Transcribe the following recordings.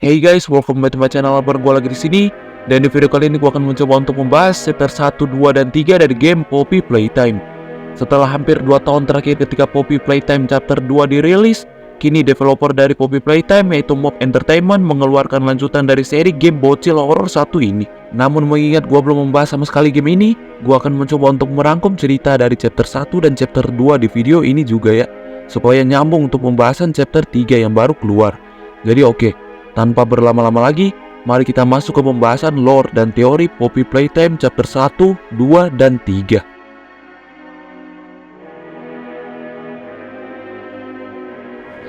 Hey guys, welcome back to my channel. Gue lagi di sini. Dan di video kali ini gue akan mencoba untuk membahas chapter 1, 2, dan 3 dari game Poppy Playtime. Setelah hampir 2 tahun terakhir ketika Poppy Playtime chapter 2 dirilis, kini developer dari Poppy Playtime yaitu Mob Entertainment mengeluarkan lanjutan dari seri game bocil horror 1 ini. Namun mengingat gue belum membahas sama sekali game ini, gue akan mencoba untuk merangkum cerita dari chapter 1 dan chapter 2 di video ini juga ya, supaya nyambung untuk pembahasan chapter 3 yang baru keluar. Jadi oke, tanpa berlama-lama lagi, mari kita masuk ke pembahasan lore dan teori Poppy Playtime chapter 1, 2, dan 3.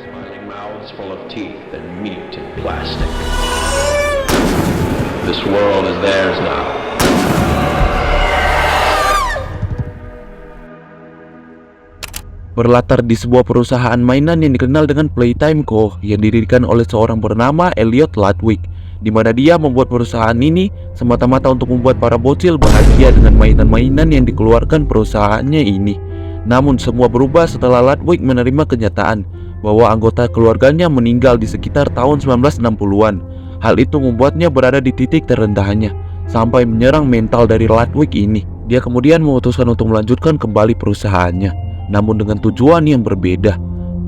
Smiling mouths full of teeth and meat and plastic. This world is theirs now. Berlatar di sebuah perusahaan mainan yang dikenal dengan Playtime Co. yang didirikan oleh seorang bernama Elliot Ludwig, di mana dia membuat perusahaan ini semata-mata untuk membuat para bocil bahagia dengan mainan-mainan yang dikeluarkan perusahaannya ini. Namun semua berubah setelah Ludwig menerima kenyataan bahwa anggota keluarganya meninggal di sekitar tahun 1960-an. Hal itu membuatnya berada di titik terendahnya, sampai menyerang mental dari Ludwig ini. Dia kemudian memutuskan untuk melanjutkan kembali perusahaannya, namun dengan tujuan yang berbeda.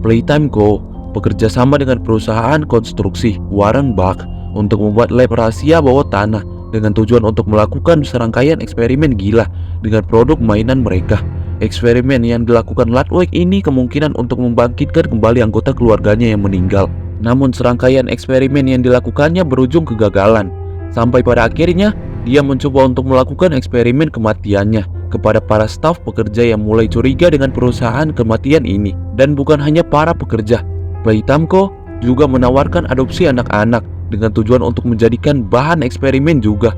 Playtime Co. bekerja sama dengan perusahaan konstruksi Warren Buck untuk membuat lab rahasia bawah tanah dengan tujuan untuk melakukan serangkaian eksperimen gila dengan produk mainan mereka. Eksperimen yang dilakukan Ludwig ini kemungkinan untuk membangkitkan kembali anggota keluarganya yang meninggal. Namun serangkaian eksperimen yang dilakukannya berujung kegagalan, sampai pada akhirnya dia mencoba untuk melakukan eksperimen kematiannya kepada para staf pekerja yang mulai curiga dengan perusahaan kematian ini. Dan bukan hanya para pekerja, Playtime Co. juga menawarkan adopsi anak-anak dengan tujuan untuk menjadikan bahan eksperimen juga.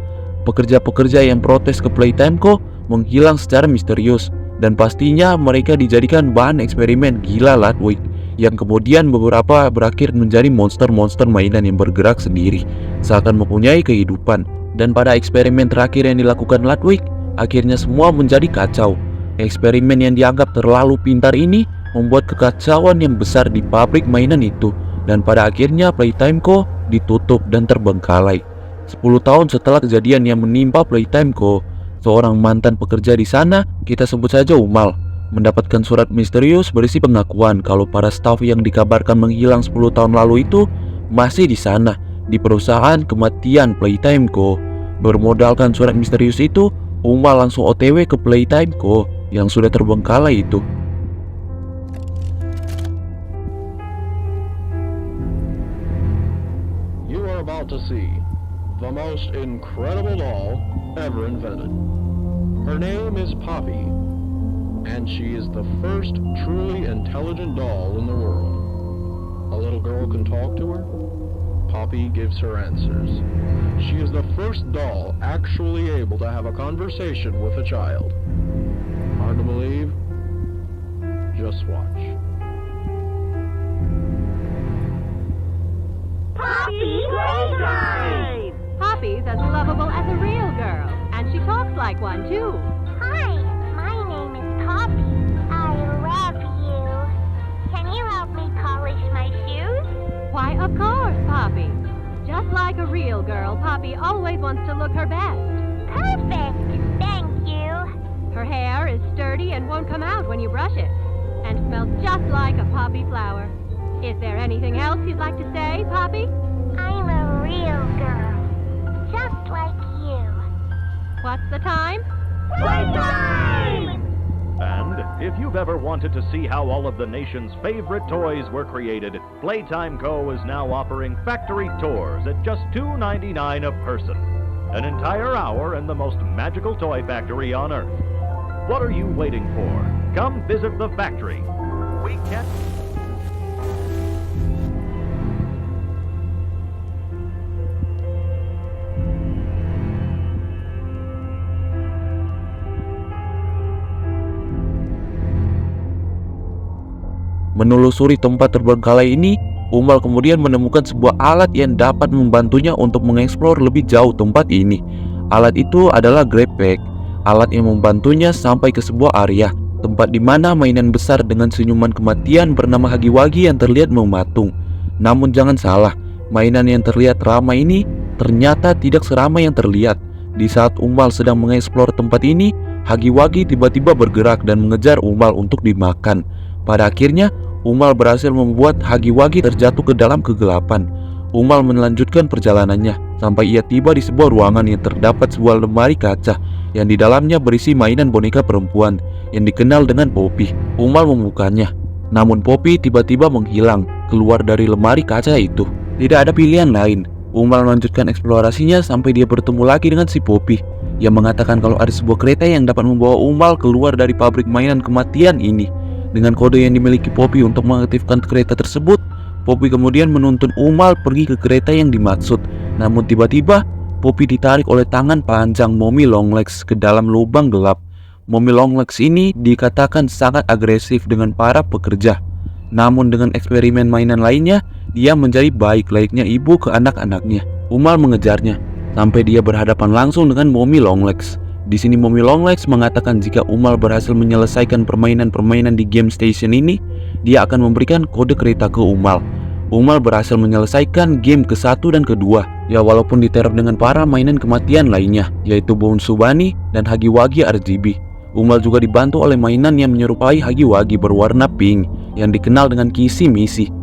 Pekerja-pekerja yang protes ke Playtime Co. menghilang secara misterius, dan pastinya mereka dijadikan bahan eksperimen gila Ludwig, yang kemudian beberapa berakhir menjadi monster-monster mainan yang bergerak sendiri, seakan mempunyai kehidupan. Dan pada eksperimen terakhir yang dilakukan Ludwig, akhirnya semua menjadi kacau. Eksperimen yang dianggap terlalu pintar ini membuat kekacauan yang besar di pabrik mainan itu, dan pada akhirnya Playtime Co. ditutup dan terbengkalai. 10 tahun setelah kejadian yang menimpa Playtime Co., seorang mantan pekerja di sana, kita sebut saja Umal, mendapatkan surat misterius berisi pengakuan kalau para staf yang dikabarkan menghilang 10 tahun lalu itu masih di sana, di perusahaan kematian Playtime Co. Bermodalkan surat misterius itu, Umal langsung OTW ke Playtime Co. yang sudah terbengkalai itu. You are about to see the most incredible doll ever invented. Her name is Poppy, and she is the first truly intelligent doll in the world. A little girl can talk to her. Poppy gives her answers. She is the first doll actually able to have a conversation with a child. Hard to believe? Just watch. Poppy Playtime! Poppy's as lovable as a real girl, and she talks like one too. Hi, my name is Poppy. I love you. Can you help me polish my shoes? Why, of course, Poppy. Just like a real girl, Poppy always wants to look her best. Perfect. Thank you. Her hair is sturdy and won't come out when you brush it, and smells just like a poppy flower. Is there anything else you'd like to say, Poppy? I'm a real girl. Just like you. What's the time? Playtime! And if you've ever wanted to see how all of the nation's favorite toys were created, Playtime Co. is now offering factory tours at just $2.99 a person. An entire hour in the most magical toy factory on Earth. What are you waiting for? Come visit the factory. We can't... Menelusuri tempat terbengkalai ini, Umal kemudian menemukan sebuah alat yang dapat membantunya untuk mengeksplor lebih jauh tempat ini. Alat itu adalah Grab Bag, alat yang membantunya sampai ke sebuah area tempat di mana mainan besar dengan senyuman kematian bernama Hagiwagi yang terlihat mematung. Namun jangan salah, Mainan yang terlihat ramai ini ternyata tidak seramai yang terlihat. Di saat Umal sedang mengeksplor tempat ini, Hagi-Wagi tiba-tiba bergerak dan mengejar Umal untuk dimakan. Pada akhirnya, Umal berhasil membuat Hagi-Wagi terjatuh ke dalam kegelapan. Umal melanjutkan perjalanannya sampai ia tiba di sebuah ruangan yang terdapat sebuah lemari kaca yang di dalamnya berisi mainan boneka perempuan yang dikenal dengan Poppy. Umal membukanya, namun Poppy tiba-tiba menghilang keluar dari lemari kaca itu. Tidak ada pilihan lain. Umal melanjutkan eksplorasinya sampai dia bertemu lagi dengan si Poppy yang mengatakan kalau ada sebuah kereta yang dapat membawa Umal keluar dari pabrik mainan kematian ini. Dengan kode yang dimiliki Poppy untuk mengaktifkan kereta tersebut, Poppy kemudian menuntun Umal pergi ke kereta yang dimaksud. Namun tiba-tiba Poppy ditarik oleh tangan panjang Mommy Longlegs ke dalam lubang gelap. Mommy Longlegs ini dikatakan sangat agresif dengan para pekerja. Namun dengan eksperimen mainan lainnya, dia menjadi baik layaknya ibu ke anak-anaknya. Umal mengejarnya sampai dia berhadapan langsung dengan Mommy Longlegs. Di sini Mommy Longlegs mengatakan jika Umal berhasil menyelesaikan permainan-permainan di game station ini, dia akan memberikan kode kereta ke Umal. Umal berhasil menyelesaikan game ke-1 dan kedua, ya walaupun diteror dengan para mainan kematian lainnya, yaitu Bounce Bunny dan Hagi-Wagi RGB. Umal juga dibantu oleh mainan yang menyerupai Hagi-Wagi berwarna pink yang dikenal dengan Kissy Missy.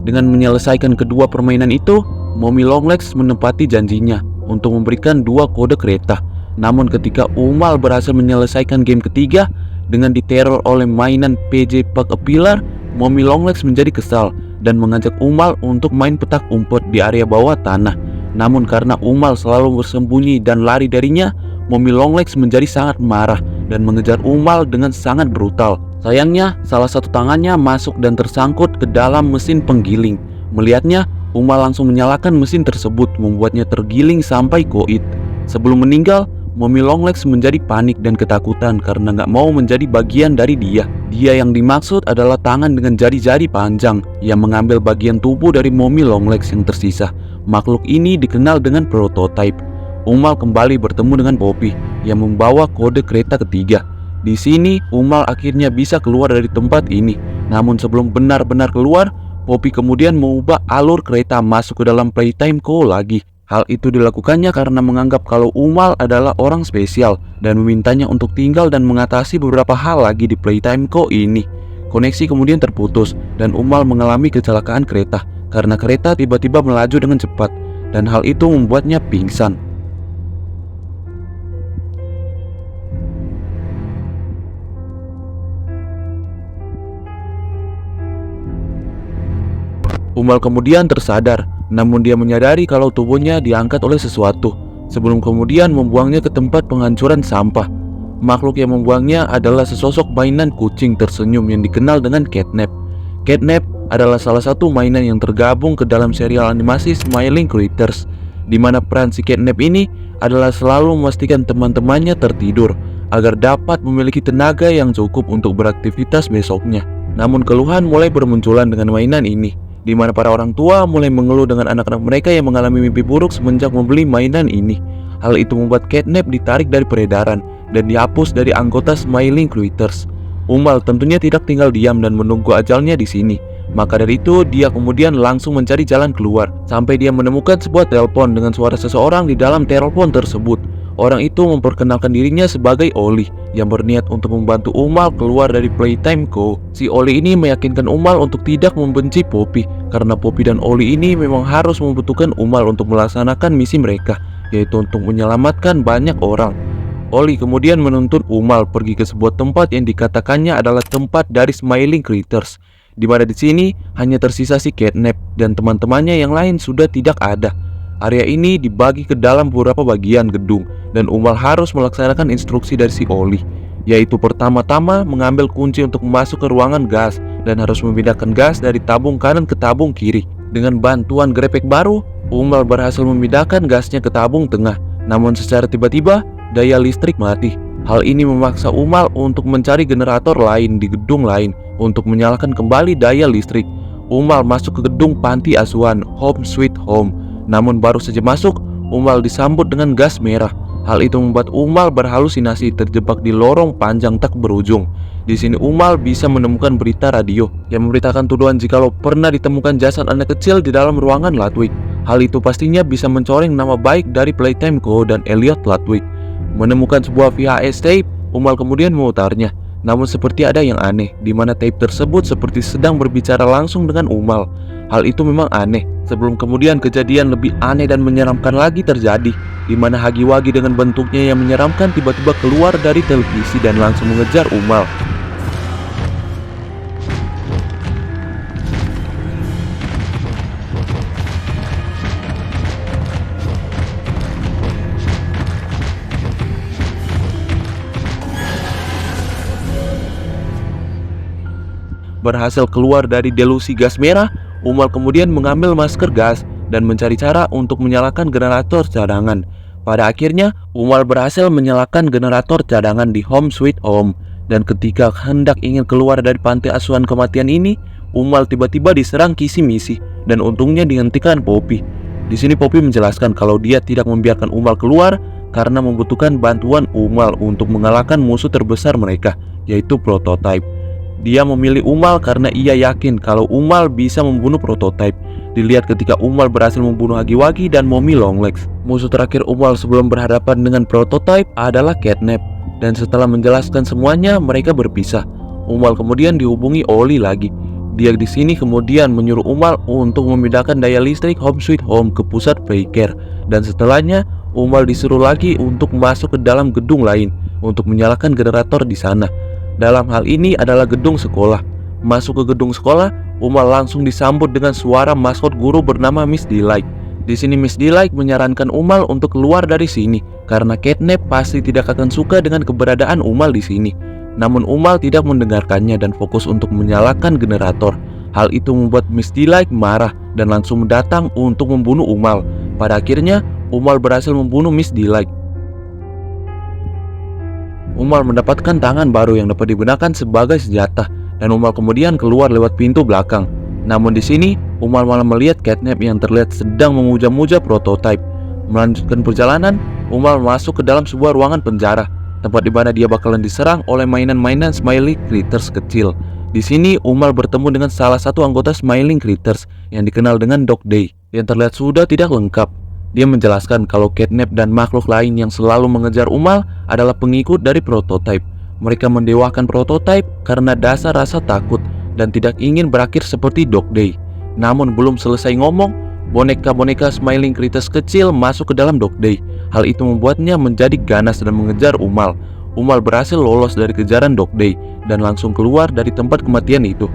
Dengan menyelesaikan kedua permainan itu, Mommy Longlegs menepati janjinya untuk memberikan 2 kode kereta. Namun ketika Umal berhasil menyelesaikan game ketiga dengan diteror oleh mainan PJ Puck a Pillar, Mommy Longlegs menjadi kesal dan mengajak Umal untuk main petak umpet di area bawah tanah. Namun karena Umal selalu bersembunyi dan lari darinya, Mommy Longlegs menjadi sangat marah dan mengejar Umal dengan sangat brutal. Sayangnya, salah satu tangannya masuk dan tersangkut ke dalam mesin penggiling. Melihatnya, Umal langsung menyalakan mesin tersebut, membuatnya tergiling sampai goit. Sebelum meninggal, Mommy Longlegs menjadi panik dan ketakutan karena nggak mau menjadi bagian dari dia. Dia yang dimaksud adalah tangan dengan jari-jari panjang yang mengambil bagian tubuh dari Mommy Longlegs yang tersisa. Makhluk ini dikenal dengan prototype. Umal kembali bertemu dengan Poppy yang membawa kode kereta ketiga. Di sini, Umal akhirnya bisa keluar dari tempat ini. Namun sebelum benar-benar keluar, Poppy kemudian mengubah alur kereta masuk ke dalam Playtime Co. lagi. Hal itu dilakukannya karena menganggap kalau Umal adalah orang spesial dan memintanya untuk tinggal dan mengatasi beberapa hal lagi di Playtime Co. ini. Koneksi kemudian terputus dan Umal mengalami kecelakaan kereta karena kereta tiba-tiba melaju dengan cepat dan hal itu membuatnya pingsan. Umal kemudian tersadar, namun dia menyadari kalau tubuhnya diangkat oleh sesuatu, sebelum kemudian membuangnya ke tempat penghancuran sampah. Makhluk yang membuangnya adalah sesosok mainan kucing tersenyum yang dikenal dengan Catnap. Catnap adalah salah satu mainan yang tergabung ke dalam serial animasi Smiling Critters, di mana peran si Catnap ini adalah selalu memastikan teman-temannya tertidur agar dapat memiliki tenaga yang cukup untuk beraktivitas besoknya. Namun keluhan mulai bermunculan dengan mainan ini, di mana para orang tua mulai mengeluh dengan anak-anak mereka yang mengalami mimpi buruk semenjak membeli mainan ini. Hal itu membuat Catnap ditarik dari peredaran dan dihapus dari anggota Smiling Critters. Umal tentunya tidak tinggal diam dan menunggu ajalnya di sini. Maka dari itu, dia kemudian langsung mencari jalan keluar sampai dia menemukan sebuah telepon dengan suara seseorang di dalam telepon tersebut. Orang itu memperkenalkan dirinya sebagai Oli yang berniat untuk membantu Umal keluar dari Playtime Co. Si Oli ini meyakinkan Umal untuk tidak membenci Poppy karena Poppy dan Oli ini memang harus membutuhkan Umal untuk melaksanakan misi mereka, yaitu untuk menyelamatkan banyak orang. Oli kemudian menuntun Umal pergi ke sebuah tempat yang dikatakannya adalah tempat dari Smiling Critters, di mana di sini hanya tersisa si Catnap dan teman-temannya yang lain sudah tidak ada. Area ini dibagi ke dalam beberapa bagian gedung dan Umal harus melaksanakan instruksi dari si Oli, yaitu pertama-tama mengambil kunci untuk masuk ke ruangan gas dan harus memindahkan gas dari tabung kanan ke tabung kiri. Dengan bantuan grepek baru, Umal berhasil memindahkan gasnya ke tabung tengah. Namun secara tiba-tiba, daya listrik mati. Hal ini memaksa Umal untuk mencari generator lain di gedung lain untuk menyalakan kembali daya listrik. Umal masuk ke gedung panti asuhan Home Sweet Home. Namun baru saja masuk, Umal disambut dengan gas merah. Hal itu membuat Umal berhalusinasi terjebak di lorong panjang tak berujung. Di sini Umal bisa menemukan berita radio yang memberitakan tuduhan jikalau pernah ditemukan jasad anak kecil di dalam ruangan Ludwig. Hal itu pastinya bisa mencoreng nama baik dari Playtime Co. dan Elliot Ludwig. Menemukan sebuah VHS tape, Umal kemudian memutarnya. Namun seperti ada yang aneh, di mana tape tersebut seperti sedang berbicara langsung dengan Umal. Hal itu memang aneh, sebelum kemudian kejadian lebih aneh dan menyeramkan lagi terjadi, di mana Hagiwagi dengan bentuknya yang menyeramkan tiba-tiba keluar dari televisi dan langsung mengejar Umal. Berhasil keluar dari delusi gas merah, Umal kemudian mengambil masker gas dan mencari cara untuk menyalakan generator cadangan. Pada akhirnya, Umal berhasil menyalakan generator cadangan di Home Sweet Home. Dan ketika hendak ingin keluar dari panti asuhan kematian ini, Umal tiba-tiba diserang kisi-misi dan untungnya dihentikan Poppy. Di sini Poppy menjelaskan kalau dia tidak membiarkan Umal keluar karena membutuhkan bantuan Umal untuk mengalahkan musuh terbesar mereka, yaitu Prototype. Dia memilih Umal karena ia yakin kalau Umal bisa membunuh Prototype. Dilihat ketika Umal berhasil membunuh Hagiwagi dan Mommy Longlegs. Musuh terakhir Umal sebelum berhadapan dengan Prototype adalah Catnap. Dan setelah menjelaskan semuanya, mereka berpisah. Umal kemudian dihubungi Oli lagi. Dia di sini kemudian menyuruh Umal untuk memindahkan daya listrik Home Sweet Home ke pusat Playcare. Dan setelahnya, Umal disuruh lagi untuk masuk ke dalam gedung lain untuk menyalakan generator di sana. Dalam hal ini adalah gedung sekolah. Masuk ke gedung sekolah, Umal langsung disambut dengan suara maskot guru bernama Miss Delight. Di sini Miss Delight menyarankan Umal untuk keluar dari sini karena Catnap pasti tidak akan suka dengan keberadaan Umal di sini. Namun Umal tidak mendengarkannya dan fokus untuk menyalakan generator. Hal itu membuat Miss Delight marah dan langsung datang untuk membunuh Umal. Pada akhirnya, Umal berhasil membunuh Miss Delight. Umal mendapatkan tangan baru yang dapat digunakan sebagai senjata dan Umal kemudian keluar lewat pintu belakang. Namun di sini Umal malah melihat Catnap yang terlihat sedang memuja-muja Prototype. Melanjutkan perjalanan, Umal masuk ke dalam sebuah ruangan penjara, tempat di mana dia bakalan diserang oleh mainan-mainan Smiling Critters kecil. Di sini Umal bertemu dengan salah satu anggota Smiling Critters yang dikenal dengan Dog Day yang terlihat sudah tidak lengkap. Dia menjelaskan kalau Catnap dan makhluk lain yang selalu mengejar Umal adalah pengikut dari Prototype. Mereka mendewakan Prototype karena dasar rasa takut dan tidak ingin berakhir seperti Dog Day. Namun belum selesai ngomong, boneka-boneka Smiling Critters kecil masuk ke dalam Dog Day. Hal itu membuatnya menjadi ganas dan mengejar Umal. Umal berhasil lolos dari kejaran Dog Day dan langsung keluar dari tempat kematian itu.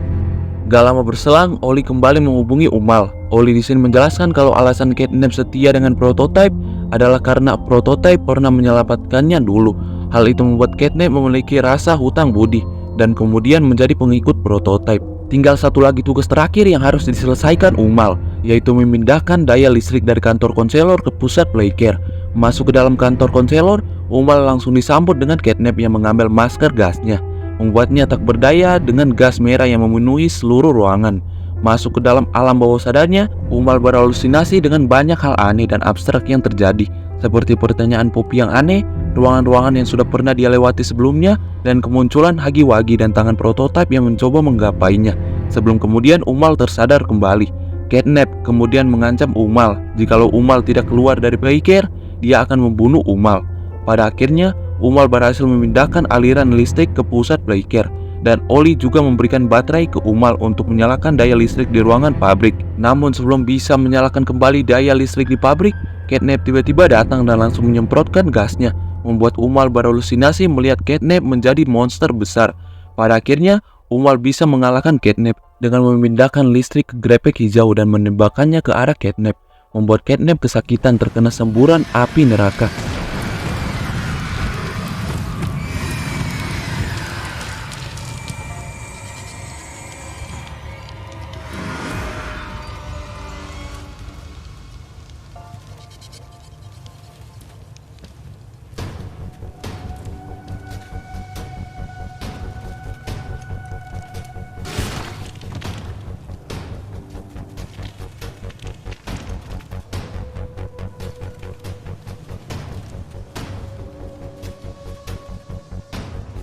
Gak lama berselang, Oli kembali menghubungi Umal. Oli di sini menjelaskan kalau alasan Catnap setia dengan Prototype adalah karena Prototype pernah menyelamatkannya dulu. Hal itu membuat Catnap memiliki rasa hutang budi dan kemudian menjadi pengikut Prototype. Tinggal satu lagi tugas terakhir yang harus diselesaikan Umal, yaitu memindahkan daya listrik dari kantor konselor ke pusat Playcare. Masuk ke dalam kantor konselor, Umal langsung disambut dengan Catnap yang mengambil masker gasnya, membuatnya tak berdaya dengan gas merah yang memenuhi seluruh ruangan. Masuk ke dalam alam bawah sadarnya, Umal berhalusinasi dengan banyak hal aneh dan abstrak yang terjadi, seperti pertanyaan Poppy yang aneh, ruangan-ruangan yang sudah pernah dia lewati sebelumnya, dan kemunculan Hagiwagi dan tangan Prototype yang mencoba menggapainya. Sebelum kemudian Umal tersadar kembali. Catnap kemudian mengancam Umal, jikalau Umal tidak keluar dari Playcare, dia akan membunuh Umal. Pada akhirnya, Umal berhasil memindahkan aliran listrik ke pusat Playcare, dan Oli juga memberikan baterai ke Umal untuk menyalakan daya listrik di ruangan pabrik. Namun sebelum bisa menyalakan kembali daya listrik di pabrik, Catnap tiba-tiba datang dan langsung menyemprotkan gasnya, membuat Umal berhalusinasi melihat Catnap menjadi monster besar. Pada akhirnya, Umal bisa mengalahkan Catnap dengan memindahkan listrik ke grepek hijau dan menembakkannya ke arah Catnap, membuat Catnap kesakitan terkena semburan api neraka.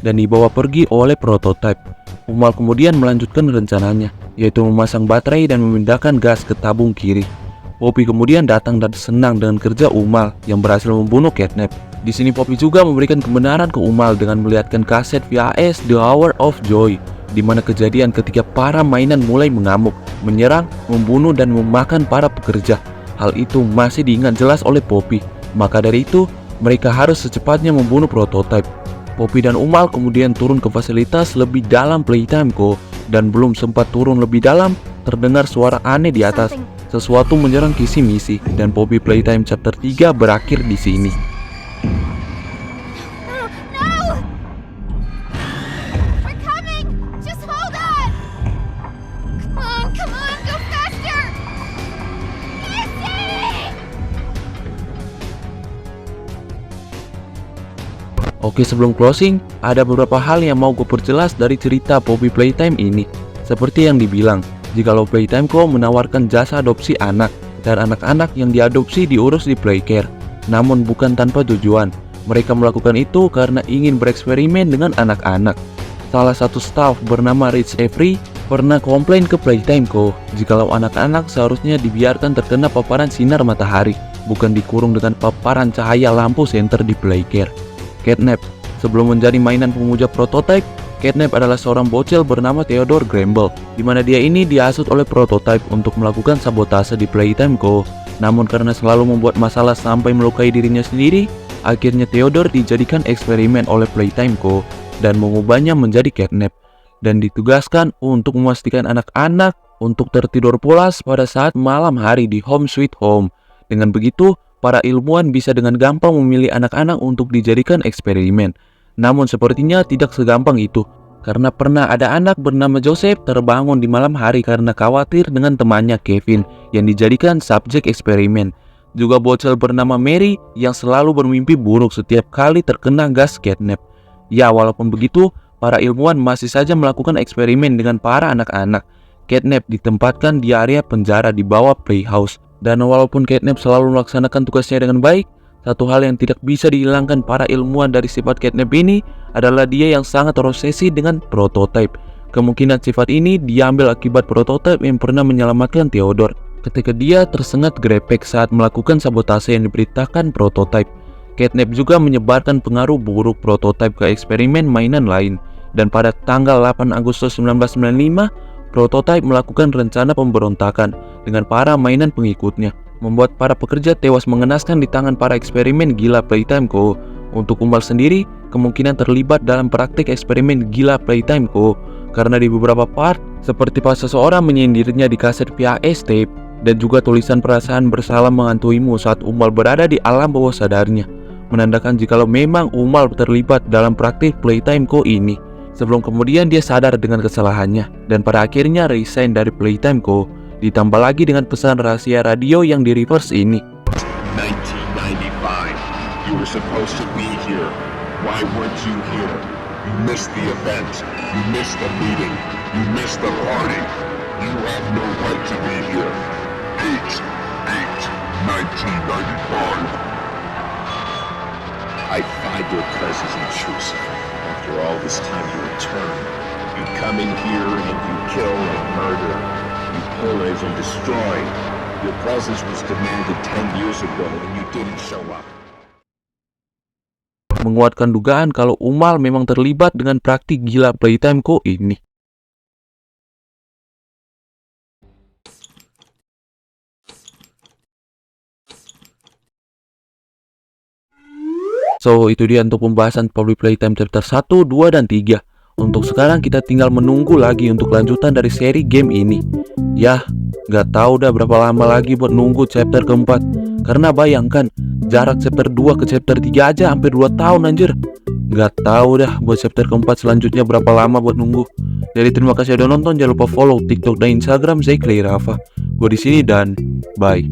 dan dibawa pergi oleh prototipe. Umal kemudian melanjutkan rencananya, yaitu memasang baterai dan memindahkan gas ke tabung kiri. Poppy kemudian datang dan senang dengan kerja Umal yang berhasil membunuh Catnap. Di sini Poppy juga memberikan kebenaran ke Umal dengan melihatkan kaset VHS The Hour of Joy, di mana kejadian ketika para mainan mulai mengamuk, menyerang, membunuh dan memakan para pekerja. Hal itu masih diingat jelas oleh Poppy. Maka dari itu, mereka harus secepatnya membunuh prototipe. Poppy dan Umal kemudian turun ke fasilitas lebih dalam Playtime Co. Dan belum sempat turun lebih dalam, terdengar suara aneh di atas. Sesuatu menyerang kisi misi, dan Poppy Playtime Chapter 3 berakhir di sini. No! We're coming! Just hold on! Come on, go faster! Missy! Oke, sebelum closing, ada beberapa hal yang mau gue perjelas dari cerita Poppy Playtime ini. Seperti yang dibilang, jikalau Playtime Co menawarkan jasa adopsi anak, dan anak-anak yang diadopsi diurus di Playcare. Namun bukan tanpa tujuan, mereka melakukan itu karena ingin bereksperimen dengan anak-anak. Salah satu staff bernama Rich Avery pernah komplain ke Playtime Co jikalau anak-anak seharusnya dibiarkan terkena paparan sinar matahari, bukan dikurung dengan paparan cahaya lampu senter di Playcare. Catnap. Sebelum menjadi mainan pemuja prototipe, Catnap adalah seorang bocil bernama Theodore Gramble, di mana dia ini dihasut oleh prototipe untuk melakukan sabotase di Playtime Co. Namun karena selalu membuat masalah sampai melukai dirinya sendiri, akhirnya Theodore dijadikan eksperimen oleh Playtime Co. dan mengubahnya menjadi Catnap, dan ditugaskan untuk memastikan anak-anak untuk tertidur pulas pada saat malam hari di Home Sweet Home. Dengan begitu, para ilmuwan bisa dengan gampang memilih anak-anak untuk dijadikan eksperimen. Namun sepertinya tidak segampang itu, karena pernah ada anak bernama Joseph terbangun di malam hari karena khawatir dengan temannya Kevin yang dijadikan subjek eksperimen. Juga bocil bernama Mary yang selalu bermimpi buruk setiap kali terkena gas catnap. Ya, walaupun begitu, para ilmuwan masih saja melakukan eksperimen dengan para anak-anak. Catnap ditempatkan di area penjara di bawah playhouse. Dan walaupun Catnap selalu melaksanakan tugasnya dengan baik, satu hal yang tidak bisa dihilangkan para ilmuwan dari sifat Catnap ini adalah dia yang sangat terobsesi dengan prototipe. Kemungkinan sifat ini diambil akibat prototipe yang pernah menyelamatkan Theodore ketika dia tersengat grepek saat melakukan sabotase yang diberitakan prototipe. Catnap juga menyebarkan pengaruh buruk prototipe ke eksperimen mainan lain. Dan pada tanggal 8 Agustus 1995, prototipe melakukan rencana pemberontakan dengan para mainan pengikutnya, membuat para pekerja tewas mengenaskan di tangan para eksperimen gila Playtime Co. Untuk Umal sendiri, kemungkinan terlibat dalam praktik eksperimen gila Playtime Co. karena di beberapa part, seperti pas seseorang menyindirnya di kaset VHS tape, dan juga tulisan perasaan bersalah mengantuimu saat Umal berada di alam bawah sadarnya, menandakan jikalau memang Umal terlibat dalam praktik Playtime Co. ini. Sebelum kemudian dia sadar dengan kesalahannya, dan pada akhirnya resign dari Playtime Co. Ditambah lagi dengan pesan rahasia radio yang di reverse ini. 1995. You were supposed to be here. Why weren't you here? You missed the event. You missed the meeting. You missed the party. You have no right to be here. 8/8/1995. I find your presence intrusive. After all this time you return. You come in here and you kill and murder. You pillage and destroy. Your presence was demanded 10 years ago and you didn't show up. Menguatkan dugaan kalau Umal memang terlibat dengan praktik gila Playtime Co. ini. So, itu dia untuk pembahasan Poppy Playtime chapter 1, 2, dan 3. Untuk sekarang kita tinggal menunggu lagi untuk lanjutan dari seri game ini. Yah, gak tahu dah berapa lama lagi buat nunggu chapter keempat. Karena bayangkan, jarak chapter 2 ke chapter 3 aja hampir 2 tahun anjir. Gak tahu dah buat chapter keempat selanjutnya berapa lama buat nunggu. Jadi terima kasih udah nonton, jangan lupa follow TikTok dan Instagram saya Clay Rafa. Gue di sini dan bye.